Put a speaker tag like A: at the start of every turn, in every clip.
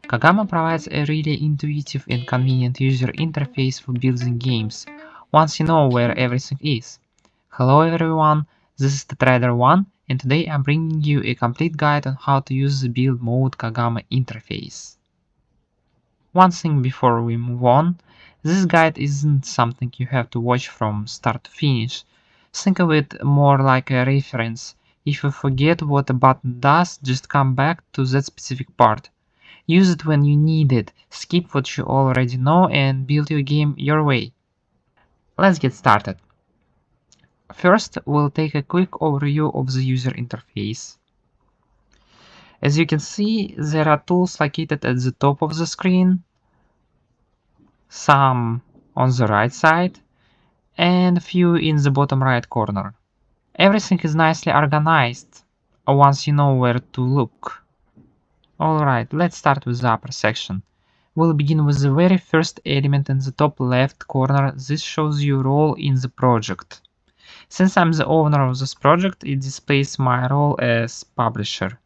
A: Kogama provides a really intuitive and convenient user interface for building games, once you know where everything is. Hello everyone, this is the Trader1, and today I'm bringing you a complete guide on how to use the build mode Kogama interface. One thing before we move on, this guide isn't something you have to watch from start to finish. Think of it more like a reference. If you forget what a button does, just come back to that specific part. Use it when you need it, skip what you already know and build your game your way. Let's get started. First, we'll take a quick overview of the user interface. As you can see, there are tools located at the top of the screen, some on the right side, and a few in the bottom right corner. Everything is nicely organized once you know where to look. Alright, let's start with the upper section. We'll begin with the very first element in the top left corner. This shows your role in the project. Since I'm the owner of this project, it displays my role as publisher.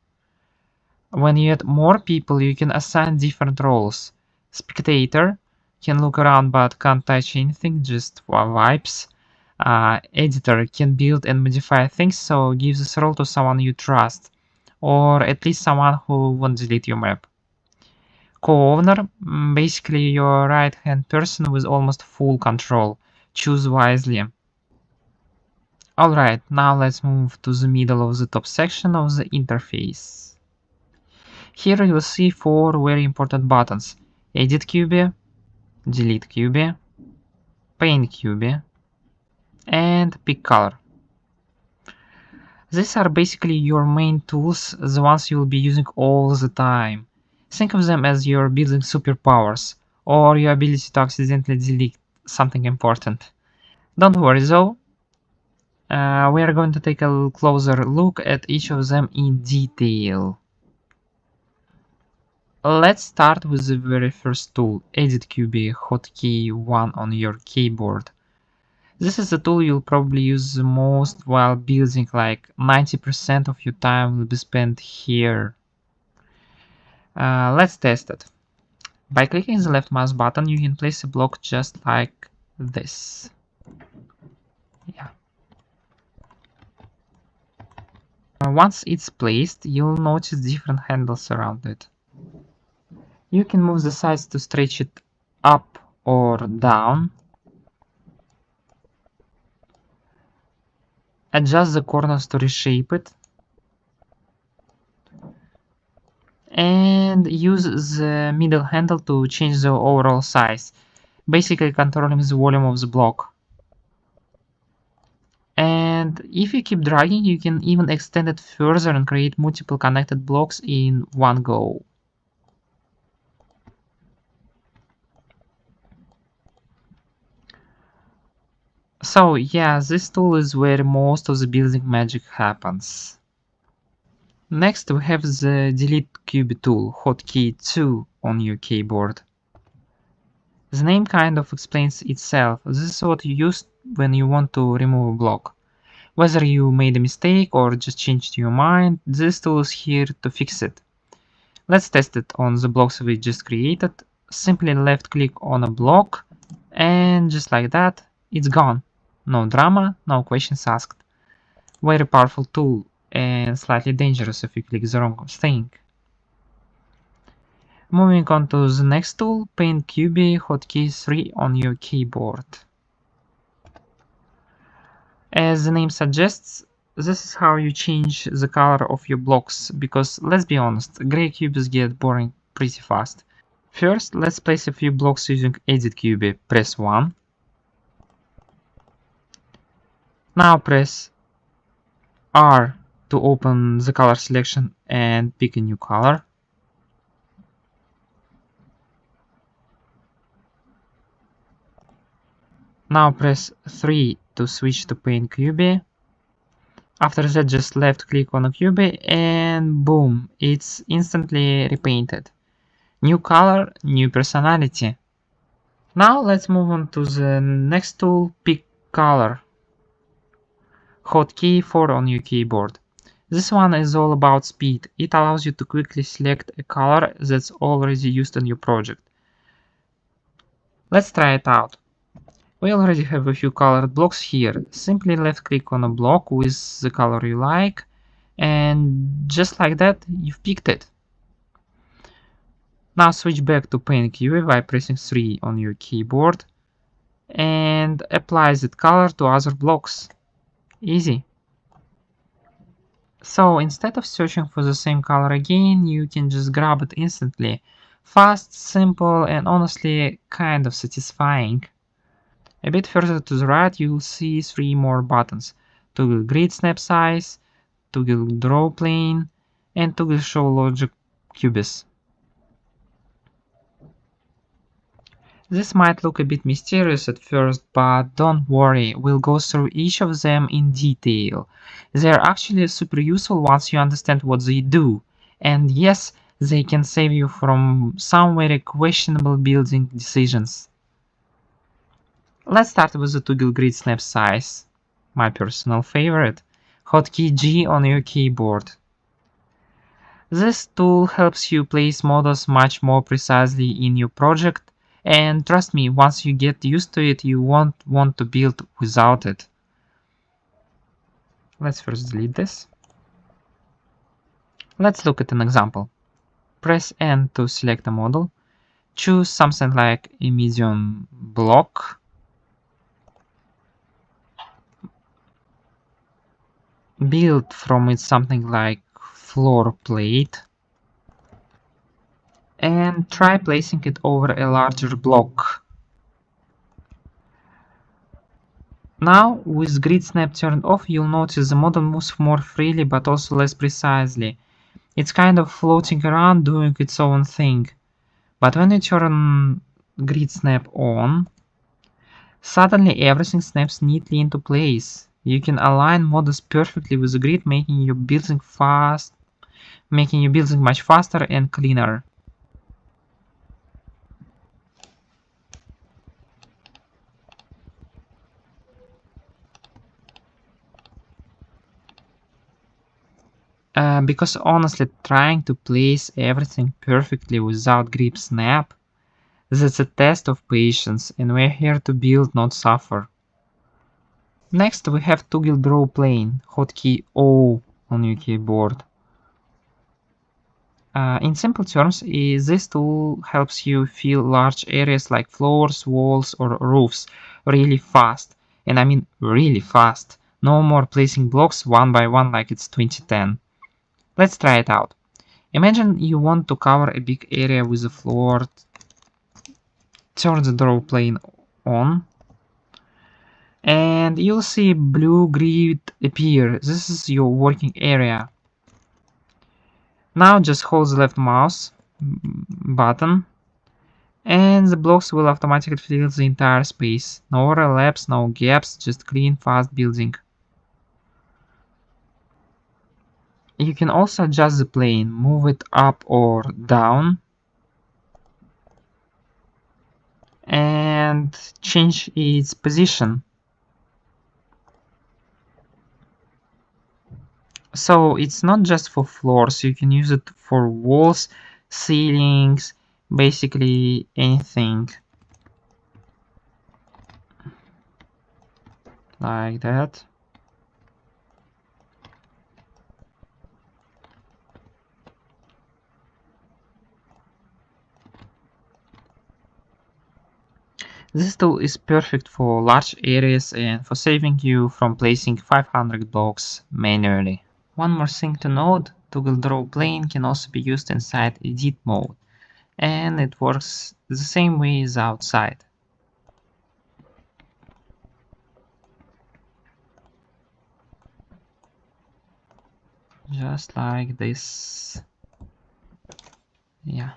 A: When you add more people, you can assign different roles. Spectator can look around but can't touch anything, just vibes. Editor can build and modify things, so give this role to someone you trust, or at least someone who won't delete your map. Co-owner, basically your right-hand person with almost full control. Choose wisely. Alright, now let's move to the middle of the top section of the interface. Here you'll see four very important buttons: Edit Cube, Delete Cube, Paint Cube, and Pick Color. These are basically your main tools, the ones you'll be using all the time. Think of them as your building superpowers, or your ability to accidentally delete something important. Don't worry though, we are going to take a closer look at each of them in detail. Let's start with the very first tool, Edit Cube, hotkey 1 on your keyboard. This is the tool you'll probably use the most while building, like 90% of your time will be spent here. Let's test it. By clicking the left mouse button, you can place a block just like this. Yeah. Once it's placed, you'll notice different handles around it. You can move the sides to stretch it up or down. Adjust the corners to reshape it. And use the middle handle to change the overall size, basically controlling the volume of the block. And if you keep dragging, you can even extend it further and create multiple connected blocks in one go. So yeah, this tool is where most of the building magic happens. Next we have the Delete Cube tool, hotkey 2 on your keyboard. The name kind of explains itself. This is what you use when you want to remove a block. Whether you made a mistake or just changed your mind, this tool is here to fix it. Let's test it on the blocks we just created. Simply left click on a block and just like that, it's gone. No drama, no questions asked. Very powerful tool and slightly dangerous if you click the wrong thing. Moving on to the next tool, Paint Cube, hotkey 3 on your keyboard. As the name suggests, this is how you change the color of your blocks, because let's be honest, gray cubes get boring pretty fast. First, let's place a few blocks using Edit Cube. Press 1. Now press R to open the color selection and pick a new color. Now press 3 to switch to Paint Cube. After that, just left click on a cube and boom, it's instantly repainted. New color, new personality. Now let's move on to the next tool, Pick Color. Hotkey 4 on your keyboard. This one is all about speed. It allows you to quickly select a color that's already used in your project. Let's try it out. We already have a few colored blocks here. Simply left click on a block with the color you like, and just like that, you've picked it. Now switch back to Paint QE by pressing 3 on your keyboard and apply that color to other blocks. Easy. So instead of searching for the same color again, you can just grab it instantly. Fast, simple, and honestly kind of satisfying. A bit further to the right, you'll see 3 more buttons: toggle grid snap size, toggle Drawplane, and toggle show logic cubes. This might look a bit mysterious at first, but don't worry, we'll go through each of them in detail. They're actually super useful once you understand what they do. And yes, they can save you from some very questionable building decisions. Let's start with the toggle grid snap size. My personal favorite. Hotkey G on your keyboard. This tool helps you place models much more precisely in your project. And trust me, once you get used to it, you won't want to build without it. Let's first delete this. Let's look at an example. Press N to select a model. Choose something like a medium block. Build from it something like floor plate. And try placing it over a larger block. Now, with grid snap turned off, you'll notice the model moves more freely but also less precisely. It's kind of floating around doing its own thing. But when you turn grid snap on, suddenly everything snaps neatly into place. You can align models perfectly with the grid, making your building much faster and cleaner. Because honestly, trying to place everything perfectly without grid snap, that's a test of patience, and we're here to build, not suffer. Next, we have toggle Drawplane, hotkey O on your keyboard. In simple terms, this tool helps you fill large areas like floors, walls, or roofs really fast. And I mean really fast. No more placing blocks one by one like it's 2010. Let's try it out. Imagine you want to cover a big area with a floor. Turn the Drawplane on. And you'll see blue grid appear. This is your working area. Now just hold the left mouse button and the blocks will automatically fill the entire space. No overlaps, no gaps, just clean, fast building. You can also adjust the plane, move it up or down, and change its position. So it's not just for floors, you can use it for walls, ceilings, basically anything. Like that. This tool is perfect for large areas and for saving you from placing 500 blocks manually. One more thing to note, toggle Drawplane can also be used inside edit mode, and it works the same way as outside. Just like this. Yeah.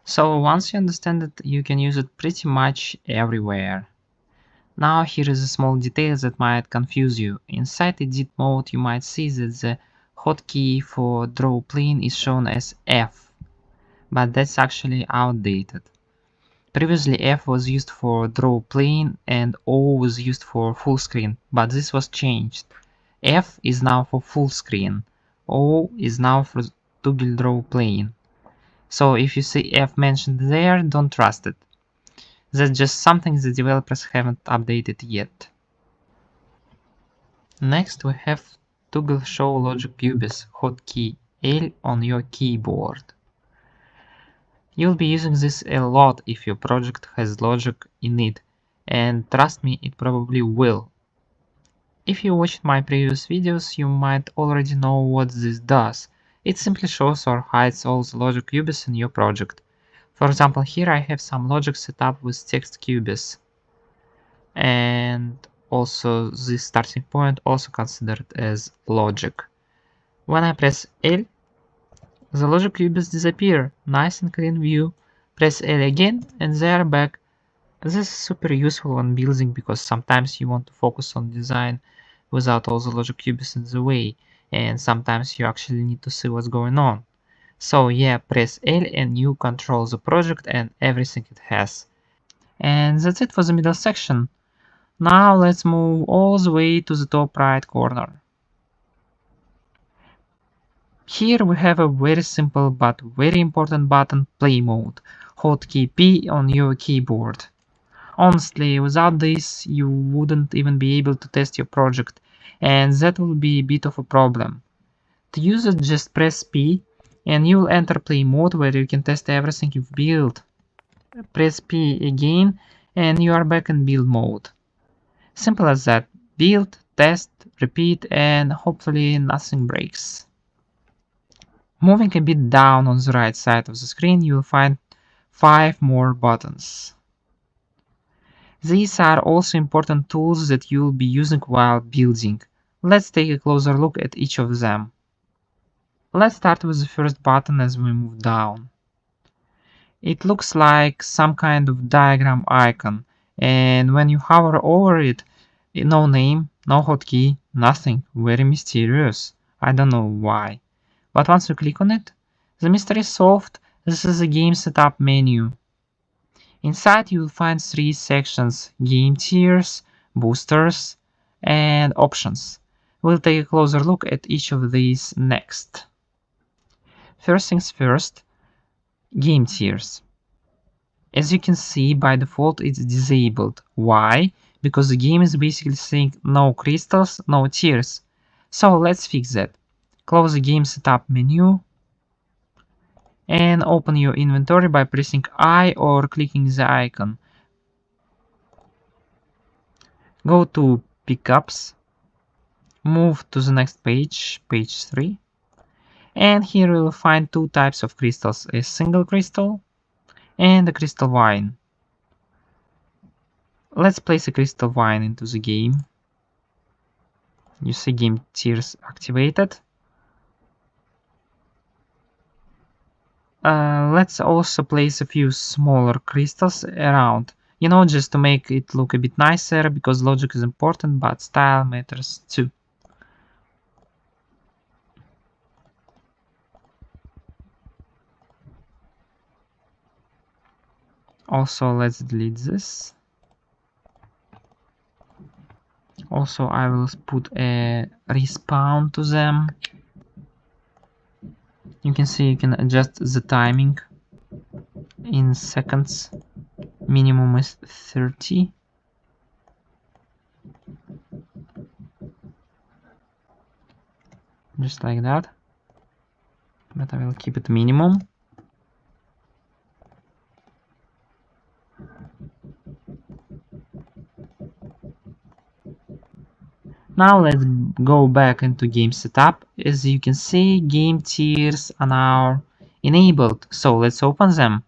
A: So once you understand it, you can use it pretty much everywhere. Now here is a small detail that might confuse you. Inside edit mode you might see that the hotkey for Drawplane is shown as F, but that's actually outdated. Previously F was used for Drawplane and O was used for Fullscreen, but this was changed. F is now for Fullscreen, O is now for Toggle Drawplane. So if you see F mentioned there, don't trust it. That's just something the developers haven't updated yet. Next we have Toggle Show Logic Cubes hotkey L on your keyboard. You'll be using this a lot if your project has logic in it, and trust me, it probably will. If you watched my previous videos, you might already know what this does. It simply shows or hides all the logic cubes in your project. For example, here I have some logic set up with text cubes. And also this starting point also considered as logic. When I press L, the logic cubes disappear. Nice and clean view. Press L again and they are back. This is super useful when building because sometimes you want to focus on design without all the logic cubes in the way, and sometimes you actually need to see what's going on. So yeah, press L and you control the project and everything it has. And that's it for the middle section. Now let's move all the way to the top right corner. Here we have a very simple but very important button, Play Mode, hotkey P on your keyboard. Honestly, without this you wouldn't even be able to test your project, and that will be a bit of a problem. To use it, just press P and you will enter Play Mode where you can test everything you've built. Press P again and you are back in build mode. Simple as that. Build, test, repeat, and hopefully nothing breaks. Moving a bit down on the right side of the screen, you will find 5 more buttons. These are also important tools that you will be using while building. Let's take a closer look at each of them. Let's start with the first button as we move down. It looks like some kind of diagram icon, and when you hover over it, no name, no hotkey, nothing. Very mysterious. I don't know why. But once you click on it, the mystery is solved. This is the game setup menu. Inside you will find 3 sections: game tiers, boosters, and options. We'll take a closer look at each of these next. First things first, game tiers. As you can see, by default it's disabled. Why? Because the game is basically saying no crystals, no tiers. So let's fix that. Close the game setup menu and open your inventory by pressing I or clicking the icon. Go to pickups, move to the next page, page 3, and here you will find 2 types of crystals, a single crystal and a crystal wine. Let's place a crystal wine into the game. You see game tiers activated. Let's also place a few smaller crystals around, you know, just to make it look a bit nicer, because logic is important but style matters too. Also, let's delete this. Also, I will put a respawn to them. You can see you can adjust the timing in seconds. Minimum is 30. Just like that. But I will keep it minimum. Now let's go back into game setup. As you can see, game tiers are now enabled, so let's open them.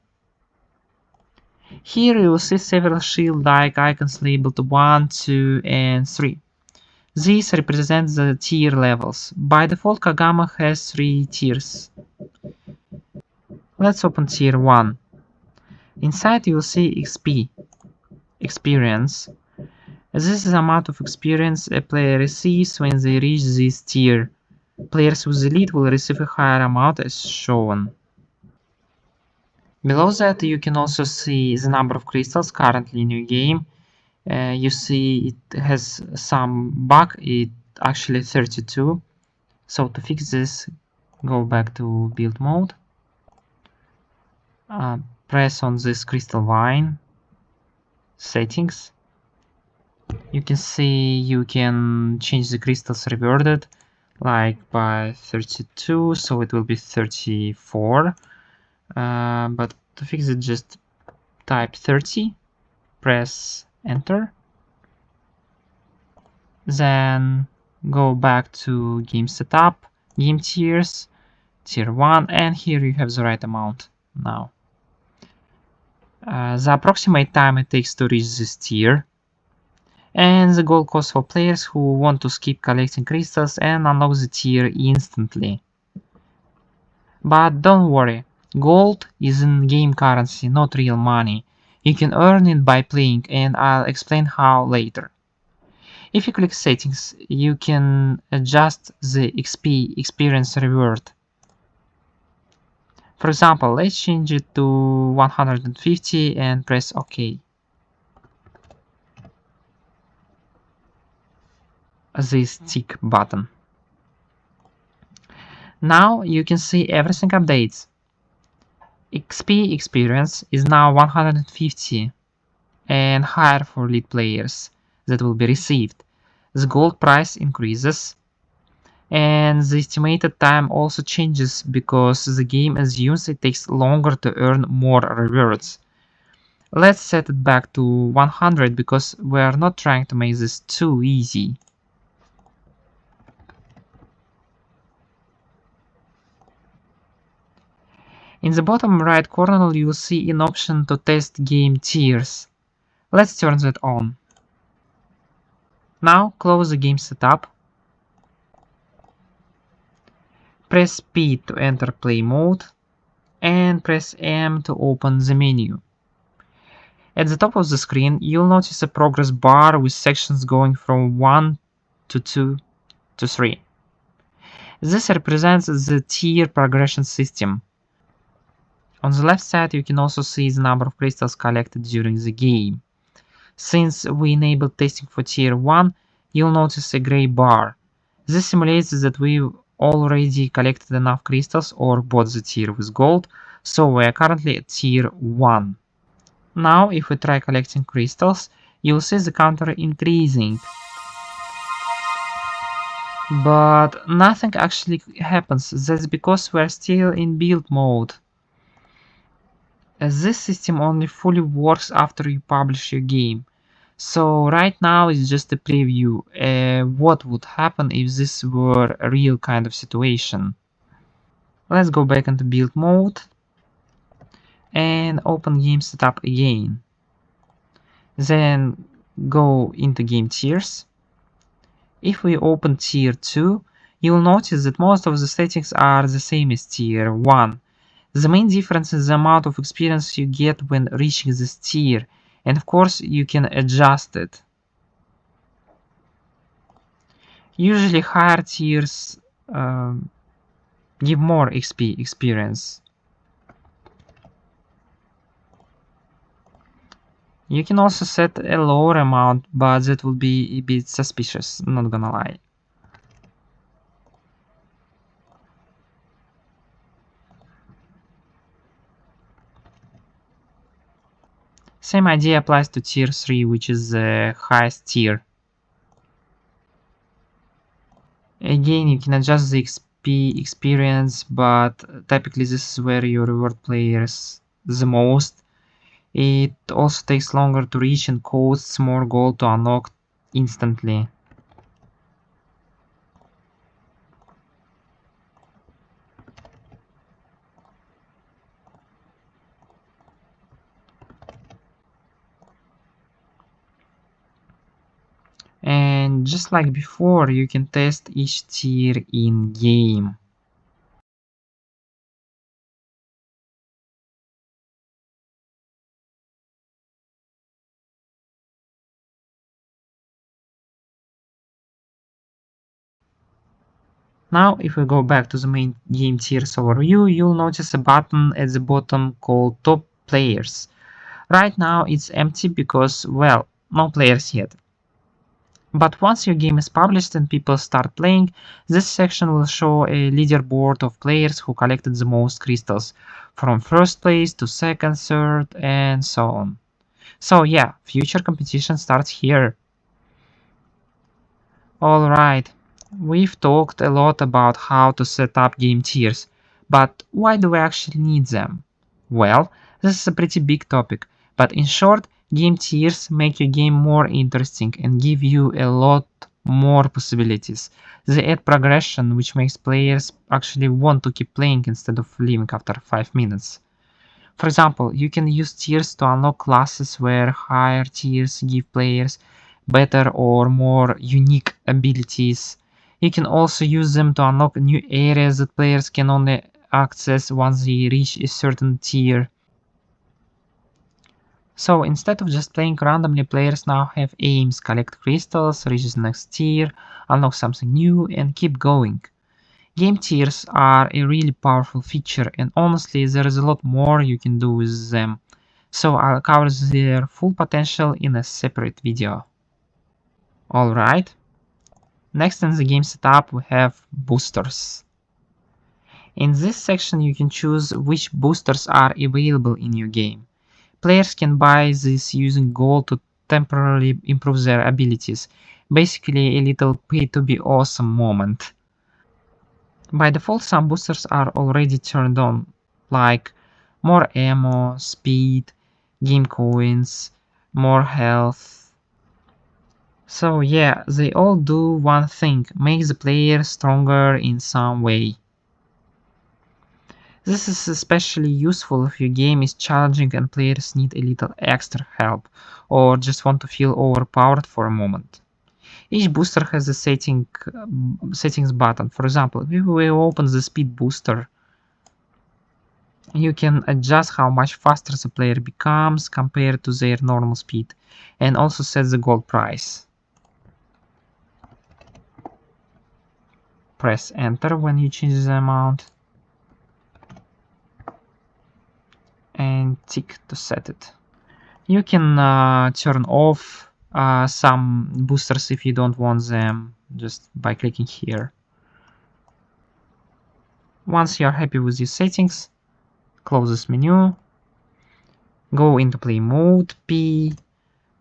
A: Here you will see several shield-like icons labeled 1, 2, and 3. These represent the tier levels. By default, Kogama has 3 tiers. Let's open tier 1. Inside you will see XP, experience. This is the amount of experience a player receives when they reach this tier. Players with elite will receive a higher amount as shown. Below that you can also see the number of crystals currently in your game. You see it has some bug, it actually 32. So to fix this, go back to build mode, press on this crystal vine, settings. You can see you can change the crystals reverted like by 32, so it will be 34. But to fix it, just type 30, press enter, then go back to game setup, game tiers, tier 1, and here you have the right amount now. The approximate time it takes to reach this tier, and the gold cost for players who want to skip collecting crystals and unlock the tier instantly. But don't worry, gold is in-game currency, not real money. You can earn it by playing, and I'll explain how later. If you click settings, you can adjust the XP experience reward. For example, let's change it to 150 and press OK. This tick button. Now you can see everything updates. XP experience is now 150 and higher for lead players that will be received. The gold price increases, and the estimated time also changes because the game assumes it takes longer to earn more rewards. Let's set it back to 100 because we are not trying to make this too easy. In the bottom right corner you will see an option to test game tiers. Let's turn that on. Now close the game setup. Press P to enter play mode and press M to open the menu. At the top of the screen you'll notice a progress bar with sections going from 1 to 2 to 3. This represents the tier progression system. On the left side you can also see the number of crystals collected during the game. Since we enabled testing for tier 1, you'll notice a gray bar. This simulates that we've already collected enough crystals or bought the tier with gold, so we are currently at tier 1. Now if we try collecting crystals, you'll see the counter increasing. But nothing actually happens, that's because we're still in build mode. This system only fully works after you publish your game. So right now it's just a preview. What would happen if this were a real kind of situation? Let's go back into build mode and open game setup again. Then go into game tiers. If we open tier 2, you'll notice that most of the settings are the same as tier 1. The main difference is the amount of experience you get when reaching this tier, and of course you can adjust it. Usually higher tiers give more XP experience. You can also set a lower amount, but that would be a bit suspicious, not gonna lie. Same idea applies to tier 3, which is the highest tier. Again, you can adjust the XP experience, but typically this is where you reward players the most. It also takes longer to reach and costs more gold to unlock instantly. And just like before, you can test each tier in game. Now, if we go back to the main game tiers overview, you'll notice a button at the bottom called Top Players. Right now it's empty because, well, no players yet. But once your game is published and people start playing, this section will show a leaderboard of players who collected the most crystals, from first place to second, third, and so on. So yeah, future competition starts here. Alright, we've talked a lot about how to set up game tiers, but why do we actually need them? Well, this is a pretty big topic, but in short, game tiers make your game more interesting and give you a lot more possibilities. They add progression, which makes players actually want to keep playing instead of leaving after 5 minutes. For example, you can use tiers to unlock classes where higher tiers give players better or more unique abilities. You can also use them to unlock new areas that players can only access once they reach a certain tier. So instead of just playing randomly, players now have aims: collect crystals, reach the next tier, unlock something new, and keep going. Game tiers are a really powerful feature, and honestly there is a lot more you can do with them, so I'll cover their full potential in a separate video. Alright, next in the game setup we have boosters. In this section you can choose which boosters are available in your game. Players can buy these using gold to temporarily improve their abilities, basically a little pay to be awesome moment. By default, some boosters are already turned on, like more ammo, speed, game coins, more health. So yeah, they all do one thing: make the player stronger in some way. This is especially useful if your game is challenging and players need a little extra help, or just want to feel overpowered for a moment. Each booster has a settings button. For example, if we open the speed booster, you can adjust how much faster the player becomes compared to their normal speed, and also set the gold price. Press enter when you change the amount, and tick to set it. You can turn off some boosters if you don't want them, just by clicking here. Once you are happy with your settings, close this menu, go into play mode, P,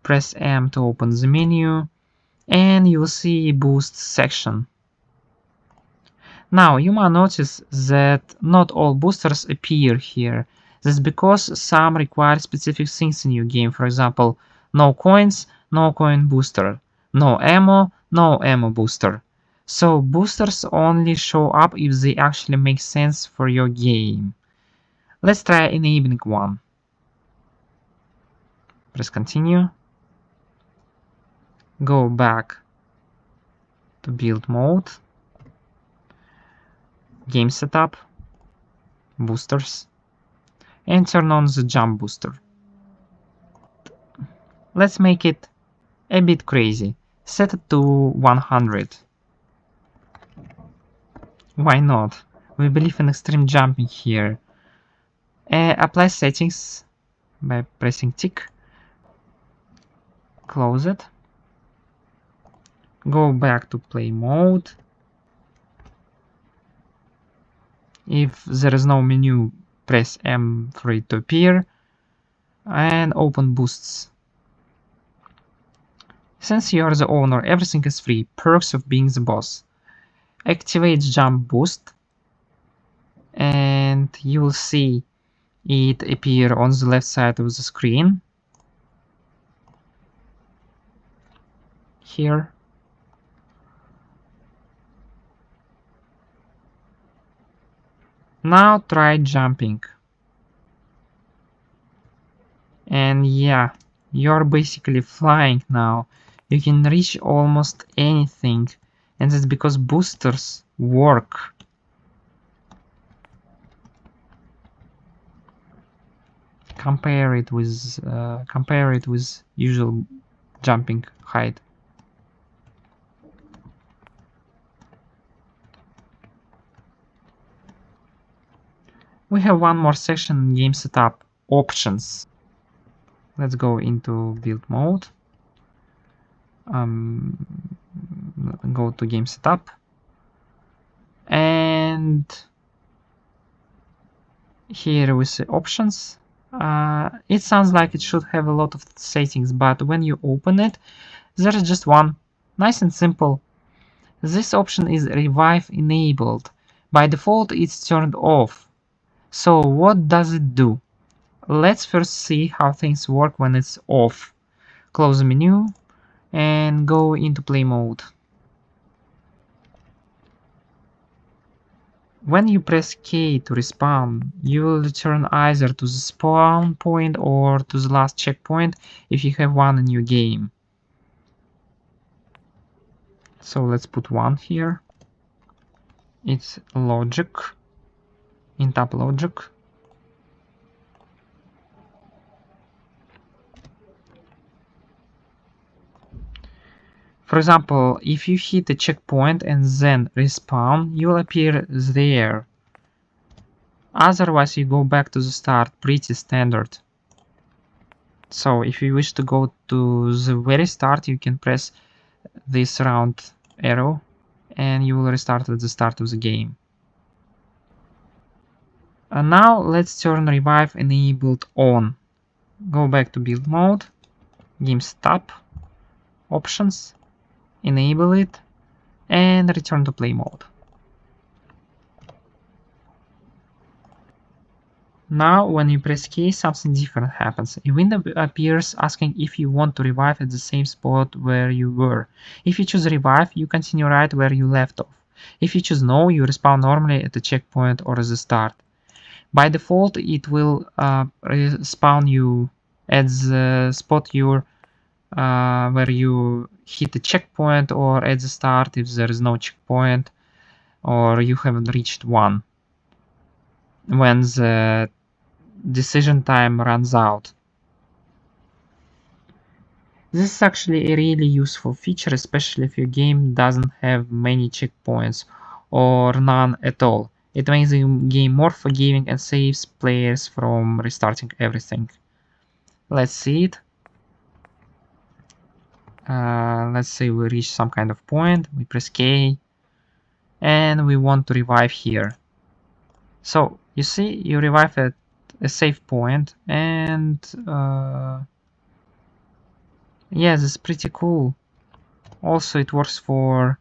A: press M to open the menu, and you will see a boost section. Now you might notice that not all boosters appear here. That's because some require specific things in your game. For example, no coins, no coin booster, no ammo booster. So boosters only show up if they actually make sense for your game. Let's try enabling one. Press continue. Go back to build mode, game setup, boosters, and turn on the jump booster. Let's make it a bit crazy. Set it to 100. Why not? We believe in extreme jumping here. Apply settings by pressing tick. Close it. Go back to play mode. If there is no menu, press M for it to appear. And open boosts. Since you are the owner, everything is free. Perks of being the boss. Activate jump boost, and you will see it appear on the left side of the screen here. Now try jumping, and yeah, you're basically flying now. You can reach almost anything, and that's because boosters work. Compare it with usual jumping height. We have one more section in game setup, options. Let's go into build mode. Go to game setup. And here we see options. It sounds like it should have a lot of settings, but when you open it, there is just one. Nice and simple. This option is revive enabled. By default, it's turned off. So what does it do? Let's first see how things work when it's off. Close the menu and go into play mode. When you press K to respawn, you will return either to the spawn point or to the last checkpoint if you have one in your game. So let's put 1 here. It's logic, in tab logic. For example, if you hit a checkpoint and then respawn, you'll appear there. Otherwise, you go back to the start, pretty standard. So if you wish to go to the very start, you can press this round arrow and you will restart at the start of the game. And now let's turn revive enabled on. Go back to build mode, game setup, options, enable it, and return to play mode. Now when you press K, something different happens. A window appears asking if you want to revive at the same spot where you were. If you choose revive, you continue right where you left off. If you choose no, you respawn normally at the checkpoint or the start. By default, it will respawn you at the spot where you hit the checkpoint, or at the start if there is no checkpoint or you haven't reached one when the decision time runs out. This is actually a really useful feature, especially if your game doesn't have many checkpoints or none at all. It makes the game more forgiving and saves players from restarting everything. Let's see it. Let's say we reach some kind of point, we press K, and we want to revive here. So you see, you revive at a safe point, and yeah, this is pretty cool. Also, it works for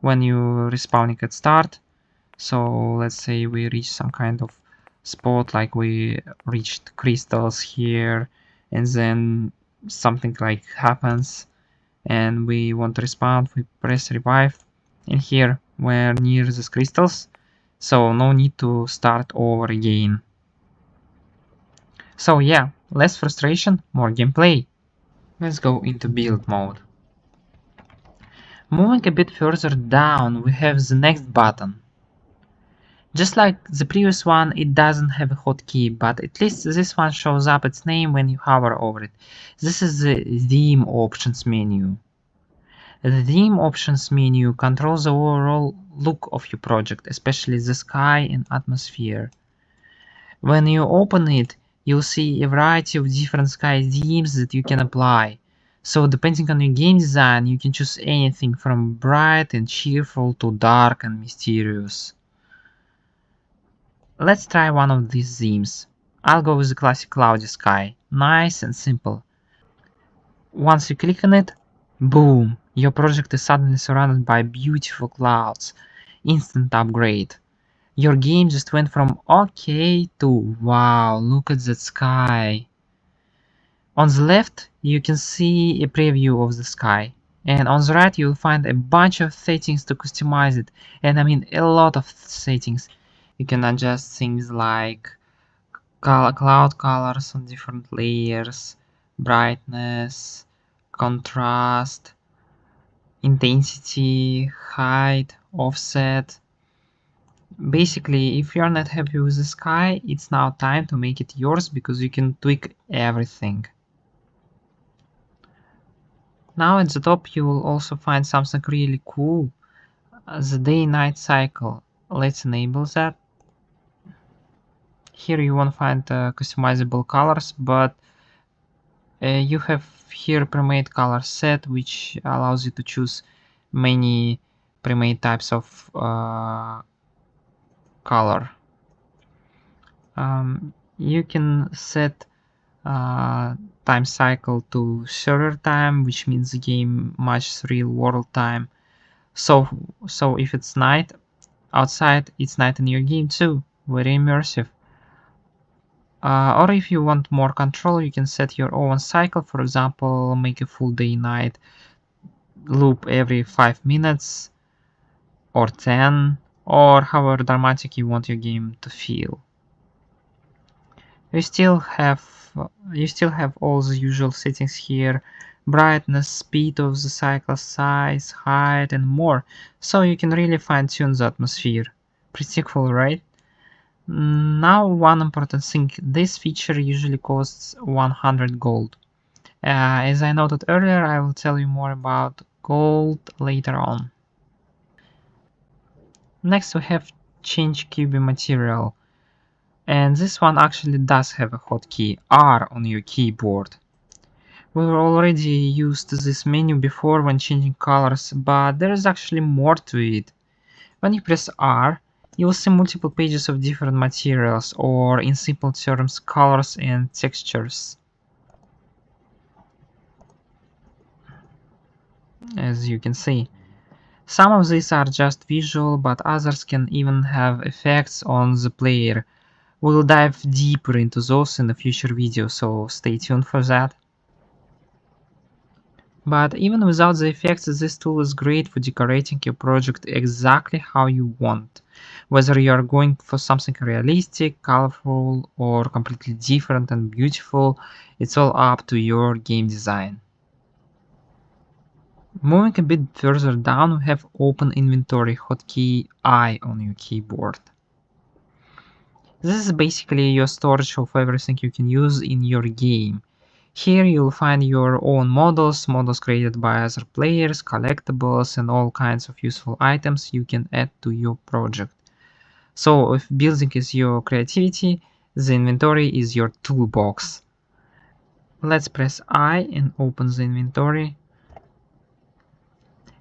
A: when you respawning at start. So let's say we reach some kind of spot, like we reached crystals here, and then something like happens and we want to respawn, we press revive, and here we're near these crystals, so no need to start over again. So yeah, less frustration, more gameplay. Let's go into build mode. Moving a bit further down, we have the next button. Just like the previous one, it doesn't have a hotkey, but at least this one shows up its name when you hover over it. This is the theme options menu. The theme options menu controls the overall look of your project, especially the sky and atmosphere. When you open it, you'll see a variety of different sky themes that you can apply. So depending on your game design, you can choose anything from bright and cheerful to dark and mysterious. Let's try one of these themes. I'll go with the classic cloudy sky. Nice and simple. Once you click on it, boom! Your project is suddenly surrounded by beautiful clouds. Instant upgrade. Your game just went from okay to wow, look at that sky. On the left, you can see a preview of the sky. And on the right, you'll find a bunch of settings to customize it. And I mean a lot of settings. You can adjust things like cloud colors on different layers, brightness, contrast, intensity, height, offset. Basically, if you're not happy with the sky, it's now time to make it yours, because you can tweak everything. Now at the top you will also find something really cool. The day-night cycle. Let's enable that. Here you won't find customizable colors, but you have here pre-made color set, which allows you to choose many pre-made types of color. You can set time cycle to server time, which means the game matches real world time. So if it's night outside, it's night in your game too. Very immersive. Or if you want more control, you can set your own cycle. For example, make a full day night loop every 5 minutes or 10, or however dramatic you want your game to feel. You still have all the usual settings here: brightness, speed of the cycle, size, height, and more, so you can really fine-tune the atmosphere. Pretty cool, right? Now, one important thing: this feature usually costs 100 gold. As I noted earlier, I will tell you more about gold later on. Next we have change cube material, and this one actually does have a hotkey R on your keyboard. We already used this menu before when changing colors, but there is actually more to it. When you press R, you will see multiple pages of different materials, or in simple terms, colors and textures. As you can see, some of these are just visual, but others can even have effects on the player. We'll dive deeper into those in a future video, so stay tuned for that. But even without the effects, this tool is great for decorating your project exactly how you want. Whether you are going for something realistic, colorful, or completely different and beautiful, it's all up to your game design. Moving a bit further down, we have Open Inventory, hotkey I on your keyboard. This is basically your storage of everything you can use in your game. Here you'll find your own models created by other players, collectibles, and all kinds of useful items you can add to your project. So if building is your creativity, the inventory is your toolbox. Let's press I and open the inventory.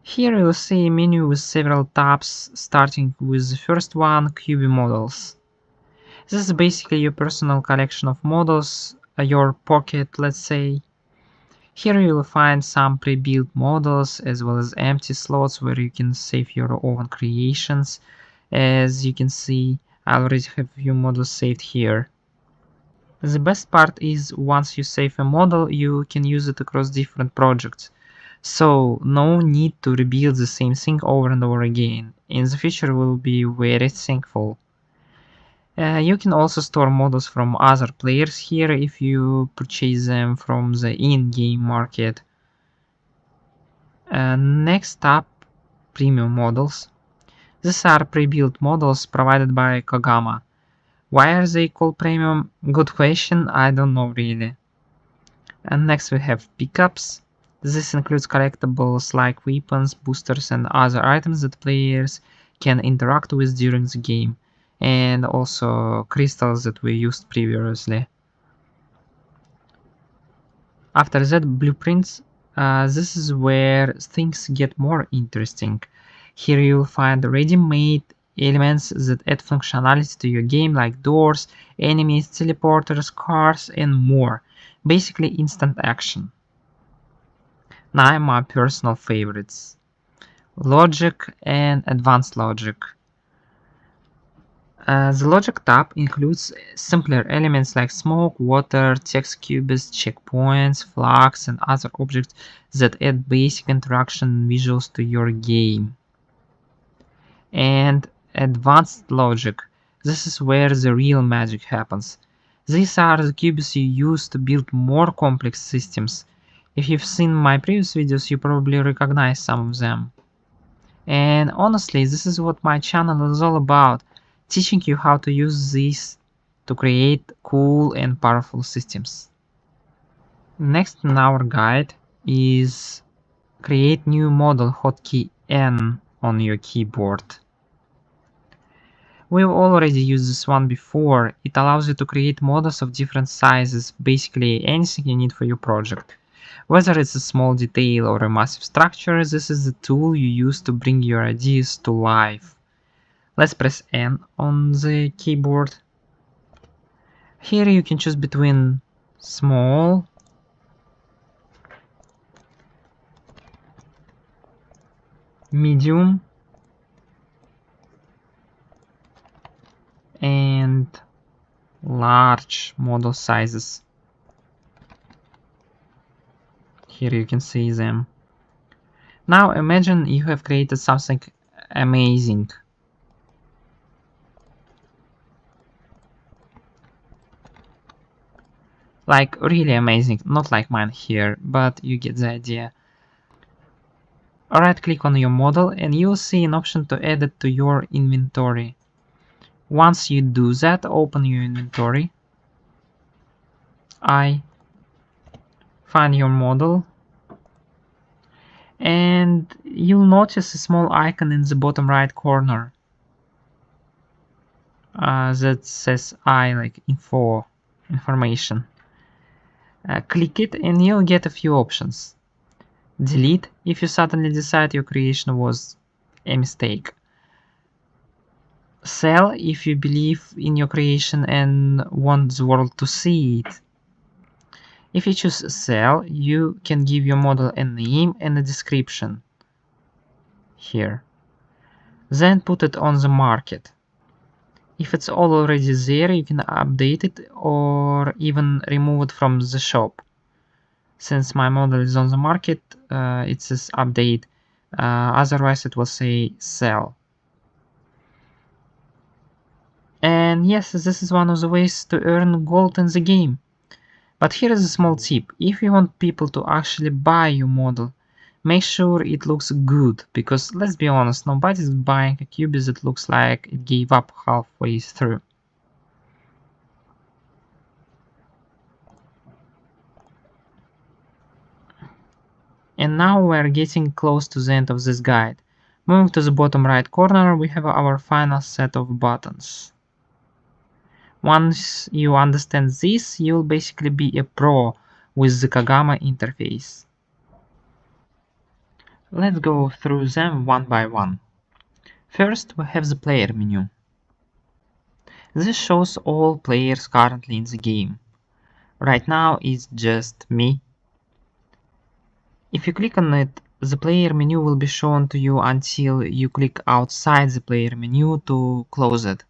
A: Here you'll see a menu with several tabs, starting with the first one, Cube Models. This is basically your personal collection of models, your pocket, let's say. Here you will find some pre-built models as well as empty slots where you can save your own creations. As you can see, I already have a few models saved here. The best part is once you save a model, you can use it across different projects. So no need to rebuild the same thing over and over again. In the future we'll be very thankful. You can also store models from other players here if you purchase them from the in-game market. Next up, premium models. These are pre-built models provided by Kogama. Why are they called premium? Good question, I don't know really. And next we have pickups. This includes collectibles like weapons, boosters, and other items that players can interact with during the game, and also crystals that we used previously. After that, blueprints. This is where things get more interesting. Here you'll find ready-made elements that add functionality to your game, like doors, enemies, teleporters, cars, and more. Basically instant action. Now my personal favorites: logic and advanced logic. The logic tab includes simpler elements like smoke, water, text cubes, checkpoints, flags, and other objects that add basic interaction visuals to your game. And advanced logic. This is where the real magic happens. These are the cubes you use to build more complex systems. If you've seen my previous videos, you probably recognize some of them. And honestly, this is what my channel is all about: teaching you how to use these to create cool and powerful systems. Next in our guide is create new model, hotkey N on your keyboard. We've already used this one before. It allows you to create models of different sizes, basically anything you need for your project. Whether it's a small detail or a massive structure, this is the tool you use to bring your ideas to life. Let's press N on the keyboard. Here you can choose between small, medium, and large model sizes. Here you can see them. Now imagine you have created something amazing. Like really amazing, not like mine here, but you get the idea. Right click on your model and you'll see an option to add it to your inventory. Once you do that, open your inventory. Find your model. And you'll notice a small icon in the bottom right corner that says like information. Click it and you'll get a few options. Delete if you suddenly decide your creation was a mistake. Sell if you believe in your creation and want the world to see it. If you choose sell, you can give your model a name and a description here. Then put it on the market. If it's already there, you can update it or even remove it from the shop. Since my model is on the market, it says update. Otherwise it will say sell. And yes, this is one of the ways to earn gold in the game. But here is a small tip. If you want people to actually buy your model, make sure it looks good, because let's be honest, nobody's buying a cubist that looks like it gave up halfway through. And now we're getting close to the end of this guide. Moving to the bottom right corner, we have our final set of buttons. Once you understand this, you'll basically be a pro with the Kogama interface. Let's go through them one by one. First, we have the player menu. This shows all players currently in the game. Right now it's just me. If you click on it, the player menu will be shown to you until you click outside the player menu to close it.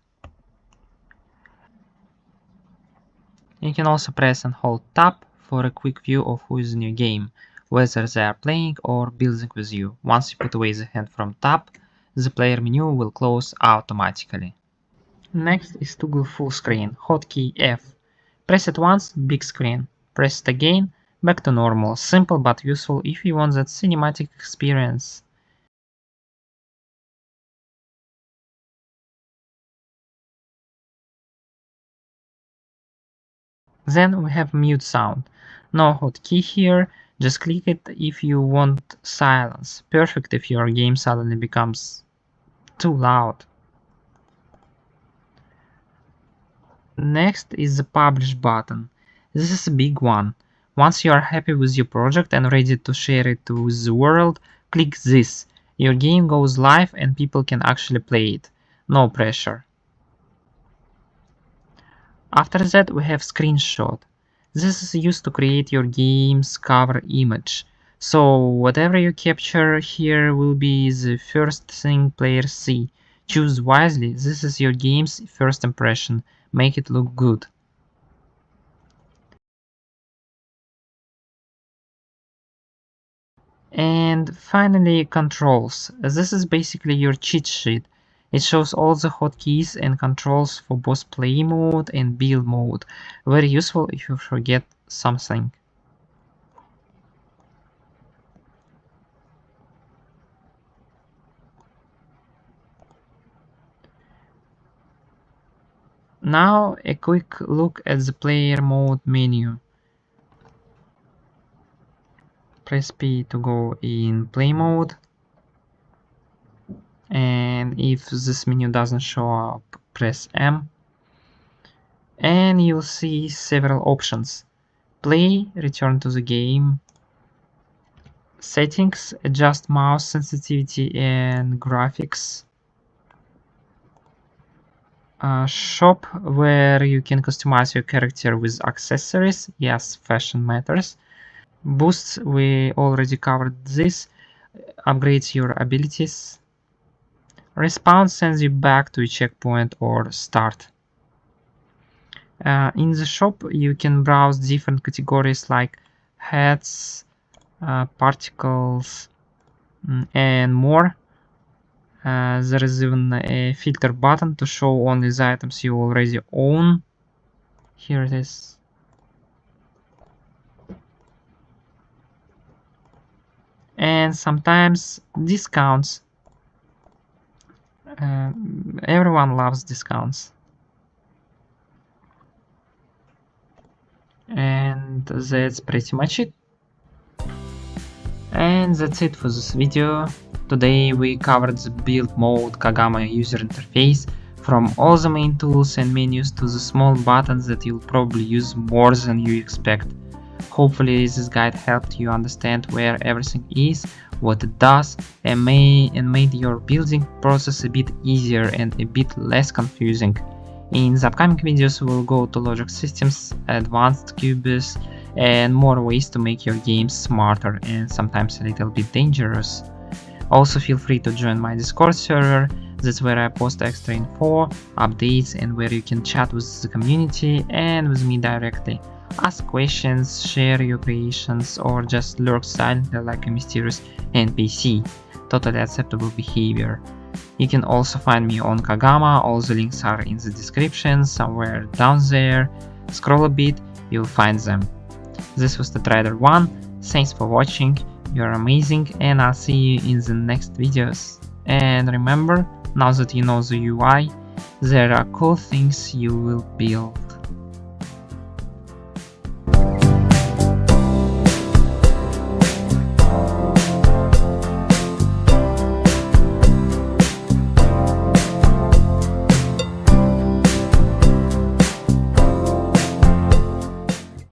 A: You can also press and hold Tab for a quick view of who is in your game, whether they are playing or building with you. Once you put away the hand from Tab, the player menu will close automatically. Next is toggle full screen, hotkey F. Press it once, big screen. Press it again, back to normal. Simple but useful if you want that cinematic experience. Then we have mute sound. No hotkey here, just click it if you want silence. Perfect if your game suddenly becomes too loud. Next is the publish button. This is a big one. Once you are happy with your project and ready to share it with the world, click this. Your game goes live and people can actually play it. No pressure. After that we have screenshot. This is used to create your game's cover image. So whatever you capture here will be the first thing players see. Choose wisely, this is your game's first impression. Make it look good. And finally, controls. This is basically your cheat sheet. It shows all the hotkeys and controls for both play mode and build mode. Very useful if you forget something. Now a quick look at the player mode menu. Press P to go in play mode. And if this menu doesn't show up, press M, and you'll see several options: play, return to the game, settings, adjust mouse sensitivity and graphics, shop, where you can customize your character with accessories. Yes, fashion matters. Boost, we already covered this, upgrades your abilities. Respawn sends you back to a checkpoint or start. In the shop, you can browse different categories like hats, particles, and more. There is even a filter button to show only the items you already own. Here it is. And sometimes discounts. Everyone loves discounts. And that's pretty much it. And that's it for this video. Today we covered the build mode Kogama user interface, from all the main tools and menus to the small buttons that you'll probably use more than you expect. Hopefully this guide helped you understand where everything is, what it does, and made your building process a bit easier and a bit less confusing. In the upcoming videos we'll go to logic systems, advanced cubes, and more ways to make your games smarter and sometimes a little bit dangerous. Also feel free to join my Discord server. That's where I post extra info, updates, and where you can chat with the community and with me directly. Ask questions, share your creations, or just lurk silently like a mysterious NPC. Totally acceptable behavior. You can also find me on Kogama. All the links are in the description, somewhere down there. Scroll a bit, you'll find them. This was the Trader 1. Thanks for watching, you're amazing, and I'll see you in the next videos. And remember, now that you know the UI, there are cool things you will build.